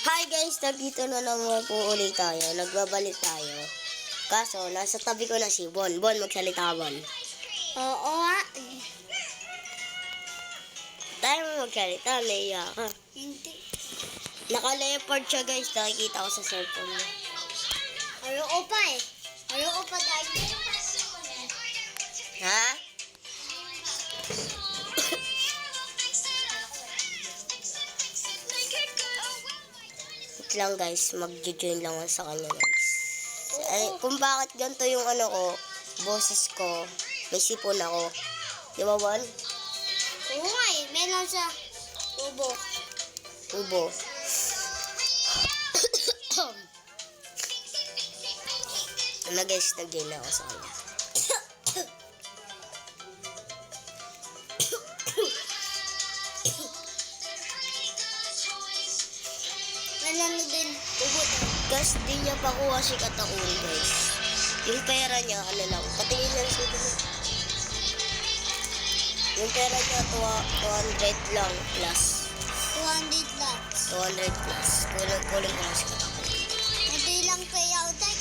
Hi guys, nandito na naman po ulit tayo. Nagbabalik tayo. Kaso, nasa tabi ko na si Bon. Bon, magsalita Bon. Oo nga. Tayo mo magsalita, naiya ka. Hindi. Naka-leopard siya guys, nakikita ko sa cellphone niya. Ayoko pa eh. Ayoko pa dahil. Ha? Wait lang guys, mag-join lang ako sa kanya guys. Ay, kung bakit ganito yung ano ko, boses ko, may sipon ako. Di ba Bon? Oo nga eh. Meron sa tubo. Ubo. Ano guys, nag-join ako sa kanya. Meron din tubo. Guys, di niya pa kuha si Katakuri guys. Yung pera niya, ano lang, patingin niya sa ito. Yung pera niya, 200 lang plus. 200 lakhs. 200 plus. Kulang ko lang si Katakuri. Hindi lang payout eh.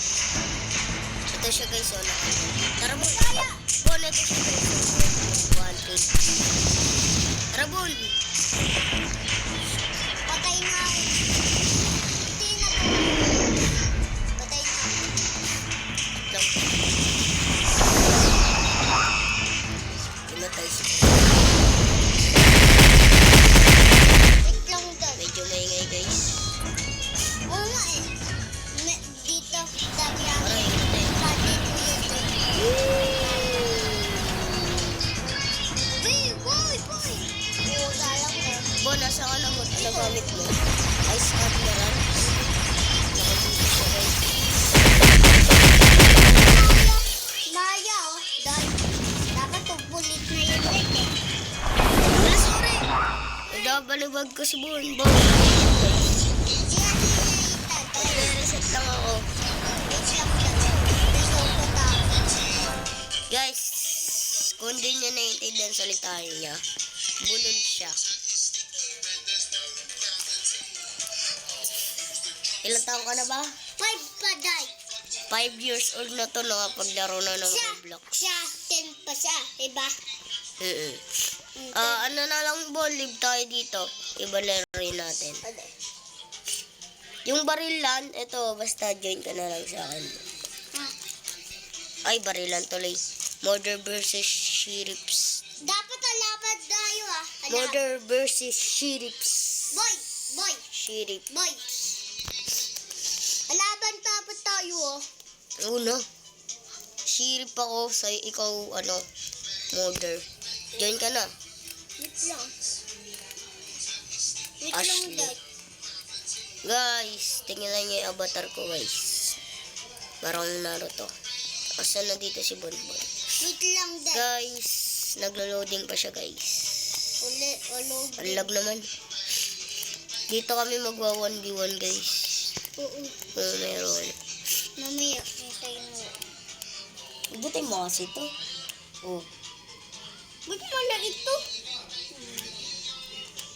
Ito siya guys, oh. Tara Bon. Bon, ito siya guys. 150. Tara Bon. Patay nga eh. Hindi na po. Patay na. Lang. Pinatay siya. Wait lang daw. Medyo maingay guys. Oo nga eh. Dito. Sabi ang Aray, hindi. pati ko yun. Boy! Oo, dalang mo. Bon, nasa ka na mo? Ano gamit mo? Ice Admiral? Nakabili siya guys. Maya oh. Dahil dapat pupulit na yun eh. Wala, sorry! Nagbabalibag ko si Bon. Bon. Nag-reset lang ako. Guys, kung di niya naiintindihan salita niya, bulol siya. Ilang taon ka na ba? 5 pa day. 5 years old na to nakapaglaro na ng Roblox. Siya, 10 pa siya, diba? Ano na lang Bon, live tayo dito. Iba rin natin. Yung barilan, ito, basta join ka na lang sa akin. Ay, barilan tuloy. Murder versus Sheriffs. Dapat alapat tayo ah. Murder versus Sheriffs. Boy! Sheriff. Alaban dapat tayo oh. Una. Sheriff ako, sa ikaw, murder. Join ka na. Wait lang. Ashley. Dad. Guys, tingnan lang yung avatar ko guys. Parang Naruto. Asa na dito si Bonbon. Wait lang, Dad. Guys, naglo-loading pa siya guys. Ang lag naman. Dito kami magwa 1v1 guys. Oo. Kung meron. Mamaya, hintayin mo. Buti mo kasi ito. Oh. Ba't malaki ito?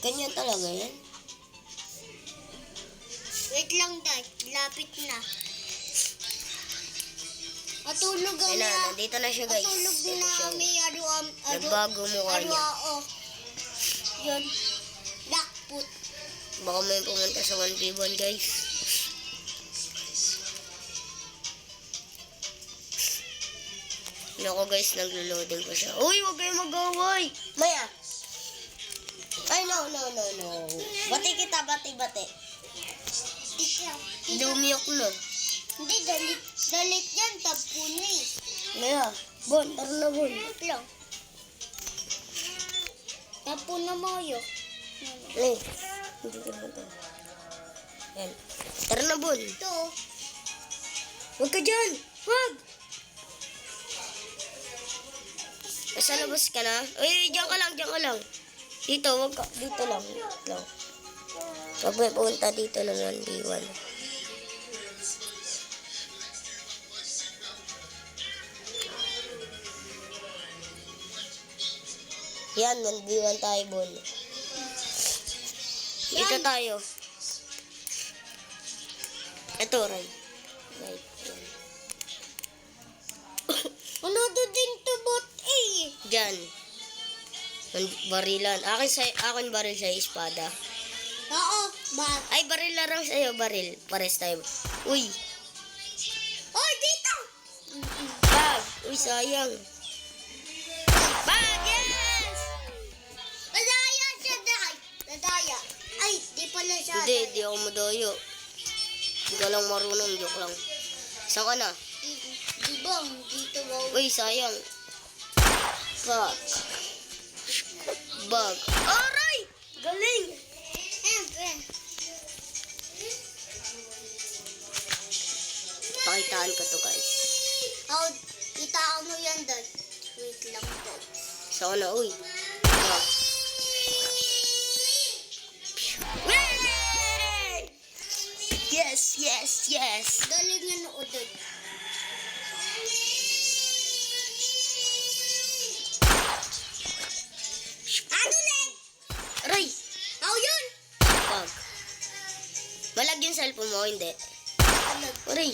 Ganyan talaga yan. Wait lang, Dad. Lapit na. Atulog Ayun na, na. nandito na siya guys. Atulog Ito na siya. may Nagbago mukha niya. Yun. Blackfoot. Baka may pumunta sa 1v1 guys. Nako guys, naglo-loading ko siya. Uy, huwag kayong mag-away! Maya! Ay, no. Bati kita, bati. Lumiyok na. Hindi, dalit yan. Tapo na eh. Maya, Bon, tara na Bon. Wait lang. Tapo na mayo. Eh, hindi ka ba ito? Yan. Tara na Bon. Ito. Huwag ka dyan! Huwag! Nasa labas ka na? Uy, dyan ka lang. Dito, huwag ka. Dito lang. Huwag may pumunta dito ng 1v1. Yan, 1v1 tayo, Bon. Dito tayo. Ito, Ray. Right. Yan. Ano to din to bot eh? Diyan. Barilan. Akin baril sa'yo, espada. Oo, bag. Ay, baril na lang sa'yo, baril. Pares tayo. Uy, Oy, dito! bag. Uy, sayang. Bag, yes! Madaya siya, day. Madaya. Ay, di pala siya. Hindi ako madoyo. Hindi ka lang marunong, joke lang. Saan ka na? Di ba, dito mo. Uy, sayang. Bag. Bag. Aray! Galing! Pakitaan ko to, guys. Oh, itaan mo yan, day. Wait lang, day. Saan ka na, uy? Bag. Yay! Yes, yes, yes. Dali nga noo, day. Ano, day? Aray! Ako yun! Bag. Malag yung cellphone mo, hindi. Ano? Aray!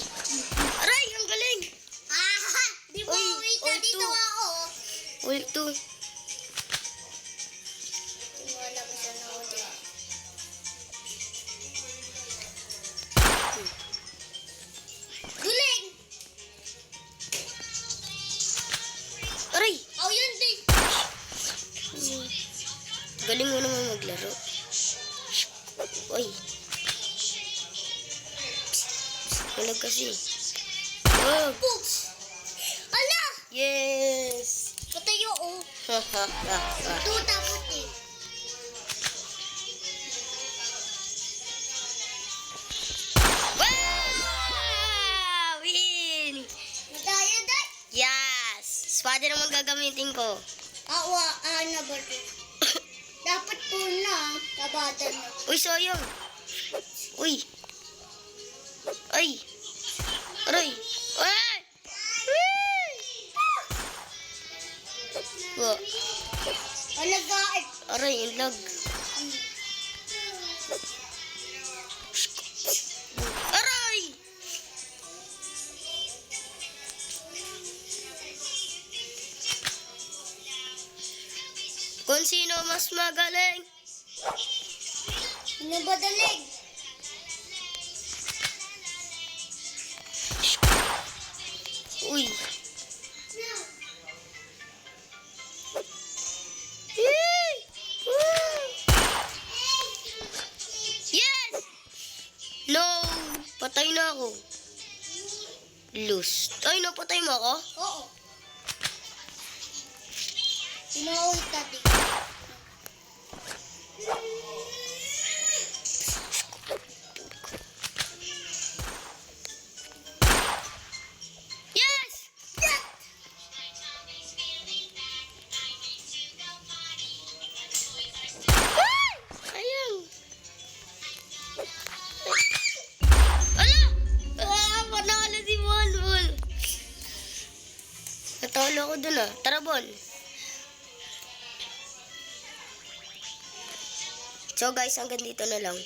Aray! Ang galing! Ah, di ba, Uy, wait na, uy, dito to. ako. Uy, to. Wala ko sa noo, day. Duling! Aray! Ako yun, day. Galing mo naman maglaro. Uy. Malag kasi. Oh! Books! Ala! Yes! Patayo, oh. Ha ha ha ha. Ito, tapos eh. Wow! Win! Madaya, day. Yes! Espada naman gagamitin ko. Awa, ano ba ito? Dapat po na, tabadan na. Uy, sayang. Uy. Ay. Aray. Ay! Uy! Wa. Alagain. Aray, yung lag. Aray! Kung sino mas magaling. Ano ba dalig? Uy. Yay! Woo! Yes! No! Patay na ako. Lose. Ay, napatay mo ako? Oo. Tinawag tadi. Yes! Yes! Ay! Sayang. Ala! Panalo si Bonbon. Natalo ko dun ah. Tara, Bon. So guys, hanggang dito na lang.